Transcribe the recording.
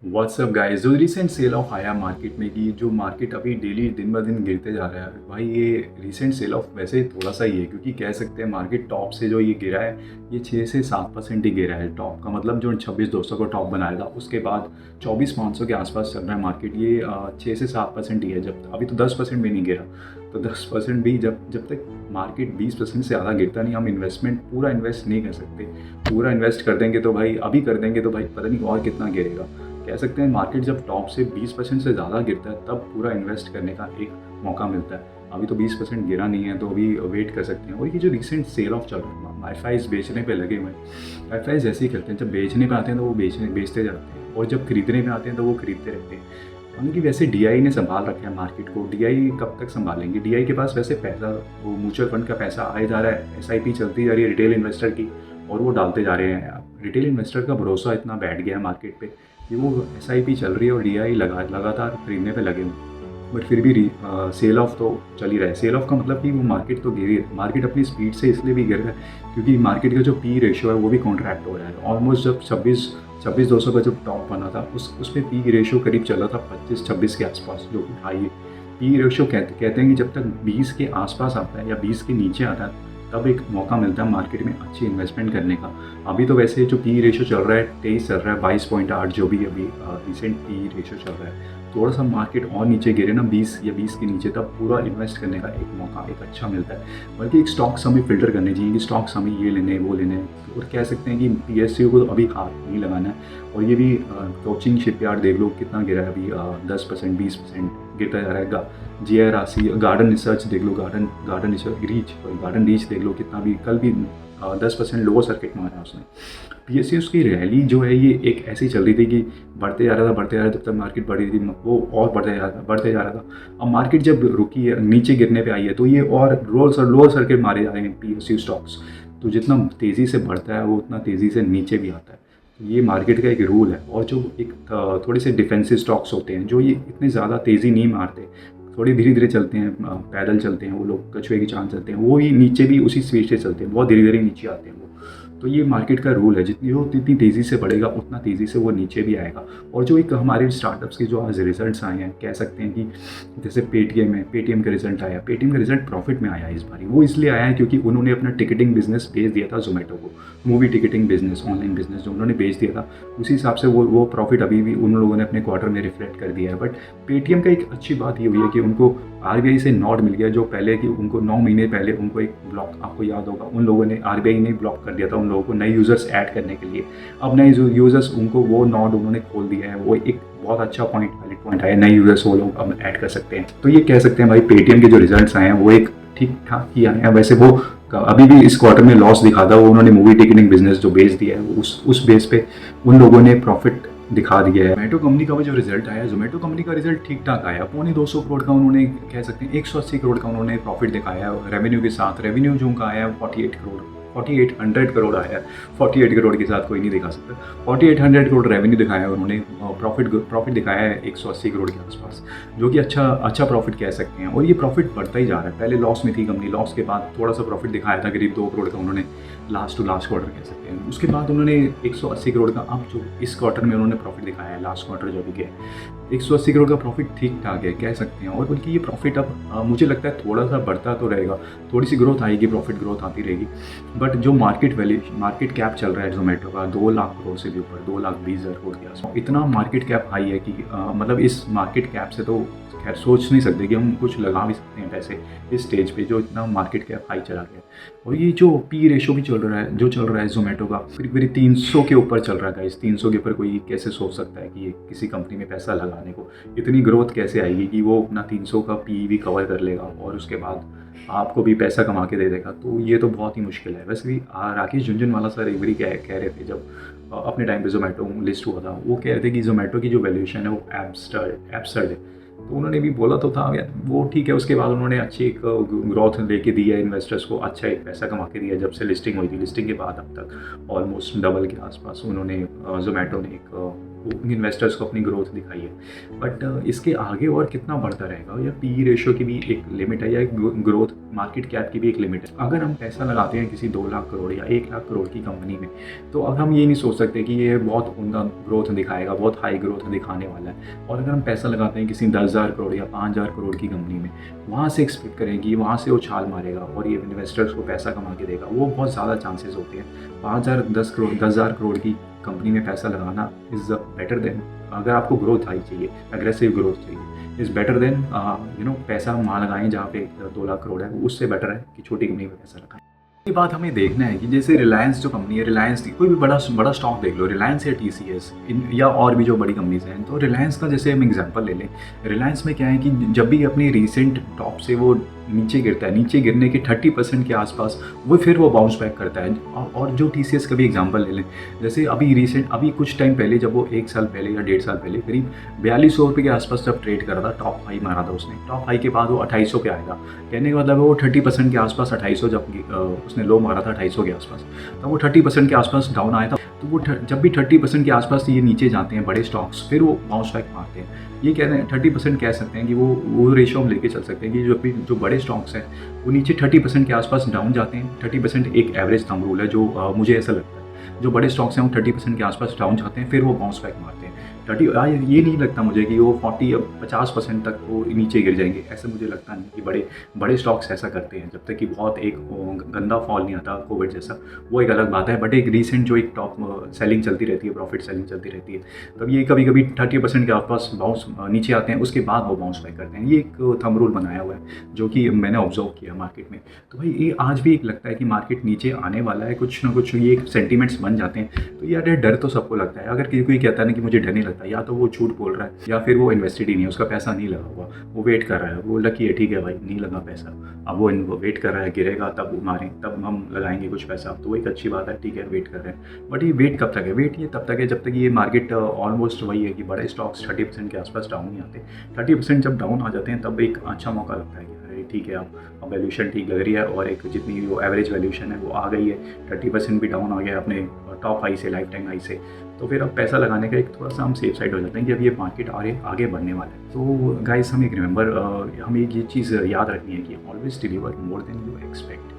WhatsApp guys, जो recent cell of आया market में कि जो मार्केट अभी डेली दिन ब दिन गिरते जा रहा है भाई, ये रिसेंट सेल ऑफ वैसे थोड़ा सा ही है क्योंकि कह सकते हैं मार्केट टॉप से जो ये गिरा है ये 6 से 7% ही गिरा है। टॉप का मतलब जो 26,200 को टॉप बनाया था उसके बाद 24,500 के आसपास चल रहा है मार्केट। ये 6 से 7% ही है, जब अभी तो 10% भी नहीं गिरा। तो 10% भी जब जब तक मार्केट 20% से ज़्यादा गिरता नहीं, हम इन्वेस्टमेंट पूरा इन्वेस्ट नहीं कर सकते। पूरा इन्वेस्ट कर देंगे तो भाई, अभी कर देंगे तो भाई पता नहीं और कितना गिरेगा। कह सकते हैं मार्केट जब टॉप से 20% से ज़्यादा गिरता है तब पूरा इन्वेस्ट करने का एक मौका मिलता है। अभी तो 20% गिरा नहीं है तो अभी वेट कर सकते हैं। और ये जो रिसेंट सेल ऑफ चल रहा है, वाईफाई बेचने पे लगे हुए हैं। वाईफाई ऐसे ही करते हैं, जब बेचने पे आते हैं तो वो बेचते जाते हैं और जब खरीदने पे आते हैं तो वो खरीदते रहते हैं। यानी कि वैसे डीआई ने संभाल रखा है मार्केट को। डीआई कब तक संभालेंगे? डीआई के पास वैसे पैसा, वो म्यूचुअल फंड का पैसा आया जा रहा है, एसआईपी चलती जा रही है रिटेल इन्वेस्टर की, और वो डालते जा रहे हैं। रिटेल इन्वेस्टर का भरोसा इतना बैठ गया है मार्केट पे कि वो एसआईपी चल रही है और डीआई लगातार खरीदने पे लगे हुए। बट फिर भी सेल ऑफ तो चल ही रहा है। सेल ऑफ का मतलब कि वो मार्केट तो गिरी है। मार्केट अपनी स्पीड से इसलिए भी गिर रहा है क्योंकि मार्केट का जो पी रेशियो है वो भी कॉन्ट्रैक्ट हो रहा है। ऑलमोस्ट जब 26,200 का जब टॉप बना था उस पर पी रेशियो करीब चला था 25-26 के आसपास, जो कि हाई है। पी रेशियो कहते हैं कि जब तक 20 के आसपास आता है या 20 के नीचे आता है तब एक मौका मिलता है मार्केट में अच्छी इन्वेस्टमेंट करने का। अभी तो वैसे जो पी रेशियो चल रहा है 23 चल रहा है, 22.8 जो भी अभी रिसेंट पी रेशियो चल रहा है। थोड़ा सा मार्केट और नीचे गिरे ना 20 या 20 के नीचे, तब पूरा इन्वेस्ट करने का एक मौका एक अच्छा मिलता है। बल्कि एक स्टॉक्स हमें फिल्टर करने चाहिए कि स्टॉक्स हमें ये लेने हैं वो लेने हैं। और कह सकते हैं कि पीएसयू को तो अभी हाथ नहीं लगाना है। और ये भी कोचिंग शिपयार्ड देख लो कितना गिरा है अभी, 10% 20% गिरता जा रहा है। जी आई राशि, गार्डन रिसर्च देख लो, गार्डन रीच देख लो कितना भी, कल भी 10% लोअर सर्किट मारा उसने। पीएसयू की रैली जो है ये एक ऐसी चल रही थी कि बढ़ते जा रहा था जब तक मार्केट बढ़ी थी वो और बढ़ते जा रहा था। अब मार्केट जब रुकी है, नीचे गिरने पे आई है, तो ये और लोअर सर्किट मारे जा रहे हैं पीएसयू स्टॉक्स। तो जितना तेज़ी से बढ़ता है वो उतना तेज़ी से नीचे भी आता है। तो ये मार्केट का एक रूल है। और जो एक थोड़े से डिफेंसिव स्टॉक्स होते हैं जो ये इतनी ज़्यादा तेज़ी नहीं मारते, थोड़ी धीरे धीरे चलते हैं, पैदल चलते हैं वो लोग, कछुए की चाल चलते हैं, वो ही नीचे भी उसी स्पीड से चलते हैं, बहुत धीरे धीरे नीचे आते हैं वो। तो ये मार्केट का रूल है, जितनी तेज़ी से बढ़ेगा उतना तेज़ी से वो नीचे भी आएगा। और जो एक हमारे स्टार्टअप्स के जो आज रिजल्ट्स आए हैं, कह सकते हैं कि जैसे पेटीएम का रिजल्ट आया, पेटीएम का रिजल्ट प्रॉफिट में आया इस बार। वो इसलिए आया है क्योंकि उन्होंने अपना टिकटिंग बिजनेस बेच दिया था जोमेटो को, movie ticketing business, online business जो उन्होंने बेच दिया था, उसी हिसाब से वो प्रॉफिट अभी भी उन लोगों ने अपने क्वार्टर में रिफ्लेक्ट कर दिया है। बट पेटीएम का एक अच्छी बात ये हुई है कि उनको आरबीआई से नॉट मिल गया, जो पहले कि उनको 9 महीने पहले उनको एक ब्लॉक, आपको याद होगा, उन लोगों ने, आरबीआई ने ब्लॉक कर दिया था उन लोगों को नए यूज़र्स ऐड करने के लिए। अब नए यूज़र्स उनको वो नॉट उन्होंने खोल दिया है। वो एक बहुत अच्छा वैलिड पॉइंट है, नए यूज़र्स वो लोग अब ऐड कर सकते हैं। तो ये कह सकते हैं भाई पेटीएम के जो रिजल्ट्स आए हैं वो एक ठीक ठाक ही आए हैं। वैसे वो अभी भी इस क्वार्टर में लॉस दिखा था, वो उन्होंने मूवी टिकटिंग बिजनेस जो बेच दिया है उस बेस पे उन लोगों ने प्रॉफिट दिखा दिया है। जोमेटो कंपनी का जो रिजल्ट आया, जोमेटो कंपनी का रिजल्ट ठीक ठाक आया। 250 करोड़ का उन्होंने, कह सकते हैं 180 करोड़ का उन्होंने प्रॉफिट दिखाया है रेवेन्यू के साथ। रेवेन्यू जो उनका आया है 4800 करोड़ आया है। 48 करोड़ के साथ कोई नहीं दिखा सकता। 4800 करोड़ रेवेन्यू दिखाया है उन्होंने, प्रॉफिट दिखाया है 180 करोड़ के आसपास, जो कि अच्छा प्रॉफिट कह सकते हैं। और ये प्रॉफिट बढ़ता ही जा रहा है। पहले लॉस में थी कंपनी, लॉस के बाद थोड़ा सा प्रॉफिट दिखाया था करीब 2 करोड़ का उन्होंने लास्ट क्वार्टर कह सकते हैं। उसके बाद उन्होंने 180 करोड़ का, अब जो इस क्वार्टर में उन्होंने प्रॉफिट दिखाया है, लास्ट क्वार्टर जो भी गया 180 करोड़ का प्रॉफिट ठीक ठाक है कह सकते हैं। और बल्कि ये प्रॉफिट अब मुझे लगता है थोड़ा सा बढ़ता तो रहेगा, थोड़ी सी ग्रोथ आएगी, प्रॉफिट ग्रोथ आती रहेगी। बट जो मार्केट कैप चल रहा है जोमेटो का 2 लाख करोड़ से भी ऊपर, 2,20,000 करोड़ के आसपास, इतना मार्केट कैप हाई है कि मतलब इस मार्केट कैप से तो खैर सोच नहीं सकते कि हम कुछ लगा भी सकते हैं पैसे इस स्टेज पे, जो इतना मार्केट कैप हाई चला गया। और ये जो पी रेशो भी चल रहा है जोमेटो का, करीब 300 के ऊपर चल रहा है गाइस। 300 के ऊपर कोई कैसे सोच सकता है कि ये किसी कंपनी में पैसा लगाने को इतनी ग्रोथ कैसे आएगी कि वो अपना 300 का पी भी कवर कर लेगा और उसके बाद आपको भी पैसा कमा के दे देगा। तो ये तो बहुत ही मुश्किल है। वैसे भी राकेश झुनझुनवाला सर एक बारी कह रहे थे, जब अपने टाइम पे जोमेटो लिस्ट हुआ था, वो कह रहे थे कि जोमेटो की जो वैल्यूएशन है वो एब्सर्ड है। तो उन्होंने भी बोला तो था यार, वो ठीक है। उसके बाद उन्होंने अच्छी एक ग्रोथ लेके दी है इन्वेस्टर्स को, अच्छा एक पैसा कमा के दिया। जब से लिस्टिंग हुई थी, लिस्टिंग के बाद अब तक ऑलमोस्ट डबल के आसपास उन्होंने जोमेटो ने एक इन्वेस्टर्स को अपनी ग्रोथ दिखाई है, बट इसके आगे और कितना बढ़ता रहेगा, या पी रेशियो की भी एक लिमिट है, या एक ग्रोथ मार्केट कैप की भी एक लिमिट है। अगर हम पैसा लगाते हैं किसी 2 लाख करोड़ या 1 लाख करोड़ की कंपनी में, तो अब हम ये नहीं सोच सकते कि ये बहुत उमदा ग्रोथ दिखाएगा, बहुत हाई ग्रोथ दिखाने वाला है। और अगर हम पैसा लगाते हैं किसी 10,000 करोड़ या 5,000 करोड़ की कंपनी में, वहाँ से एक्सपेक्ट करें कि वहाँ से वो छाल मारेगा और ये इन्वेस्टर्स को पैसा कमा के देगा, वो बहुत ज़्यादा चांसेस होते हैं। 5,000 10,000 करोड़ की कंपनी में पैसा लगाना इज़ बेटर देन, अगर आपको ग्रोथ हाई चाहिए, एग्रेसिव ग्रोथ चाहिए, इज़ बेटर देन पैसा वहाँ लगाएं जहाँ पे 2 लाख करोड़ है, उससे बेटर है कि छोटी कंपनी में पैसा लगाएं। ये बात हमें देखना है कि जैसे रिलायंस जो कंपनी है, रिलायंस की कोई भी बड़ा स्टॉक देख लो, रिलायंस या TCS या और भी जो बड़ी कंपनीज हैं, तो रिलायंस का जैसे हम एग्जांपल ले लें, रिलायंस में क्या है कि जब भी अपनी रिसेंट टॉप से वो नीचे गिरता है, नीचे गिरने के 30% के आसपास वो बाउंस बैक करता है। और जो TCS का भी एग्जांपल ले लें, जैसे अभी कुछ टाइम पहले, जब वो 1 साल पहले या 1.5 साल पहले करीब 4200 रुपये के आसपास जब ट्रेड करा था, टॉप हाई मारा था उसने, टॉप हाई के बाद वो 2800 पे आएगा। कहने का मतलब है वो 30% के आसपास 2800, जब उसने लो मारा था 2800 के आसपास, तब वो 30% के आसपास डाउन आया था। तो वो जब भी 30% के आसपास ये नीचे जाते हैं बड़े स्टॉक्स, फिर वो बाउंस बैक मारते हैं। ये कह रहे हैं 30% कह सकते हैं कि वो रेशियो हम लेके चल सकते हैं कि जो बड़े स्टॉक्स हैं वो नीचे 30% के आसपास डाउन जाते हैं। 30% एक एवरेज थंब रूल है जो मुझे ऐसा लगता है, जो बड़े स्टॉक्स हैं वो 30% के आसपास डाउन जाते हैं, फिर वो बाउंस बैक मारते हैं। ये नहीं लगता मुझे कि वो 40 या 50% तक वो नीचे गिर जाएंगे, ऐसा मुझे लगता नहीं कि बड़े स्टॉक्स ऐसा करते हैं, जब तक कि बहुत एक गंदा फॉल नहीं आता कोविड जैसा, वो एक अलग बात है। बट एक रीसेंट जो एक टॉप सेलिंग चलती रहती है, प्रॉफिट सेलिंग चलती रहती है, तब ये कभी कभी 30% के आसपास बाउंस नीचे आते हैं, उसके बाद वो बाउंस बैक करते हैं। ये एक थंब रूल बनाया हुआ है जो कि मैंने ऑब्जर्व किया मार्केट में। तो भाई ये आज भी एक लगता है कि मार्केट नीचे आने वाला है, कुछ ना कुछ ये सेंटीमेंट्स बन जाते हैं। तो यार डर तो सबको लगता है। अगर कोई कहता है ना कि मुझे डर नहीं लगता, या तो वो झूठ बोल रहा है, या फिर वो इन्वेस्टेड ही नहीं है, उसका पैसा नहीं लगा हुआ, वो वेट कर रहा है, वो लकी है, ठीक है भाई नहीं लगा पैसा, अब वो वेट कर रहा है गिरेगा तब मारें, तब हम लगाएंगे कुछ पैसा, तो वो एक अच्छी बात है, ठीक है वेट कर रहे हैं। बट ये वेट कब तक है? वेट ये तब तक है जब तक ये मार्केट ऑलमोस्ट वही है कि बड़े स्टॉक्स 30% के आसपास डाउन नहीं आते। 30% जब डाउन आ जाते हैं तब एक अच्छा मौका लगता है कि अरे ठीक है, अब वैल्यूशन ठीक लग रही है, और एक जितनी वो एवरेज वैल्यूशन है वो आ गई है, 30% भी डाउन आ गया अपने टॉप हाई से, लाइफ टाइम हाई से, तो फिर अब पैसा लगाने का एक थोड़ा सा हम सेफ साइड हो जाते हैं कि अब ये मार्केट आगे बढ़ने वाला है। तो गाइस, हम एक रिमेंबर, हमें ये चीज़ याद रखनी है कि always deliver more than you expect.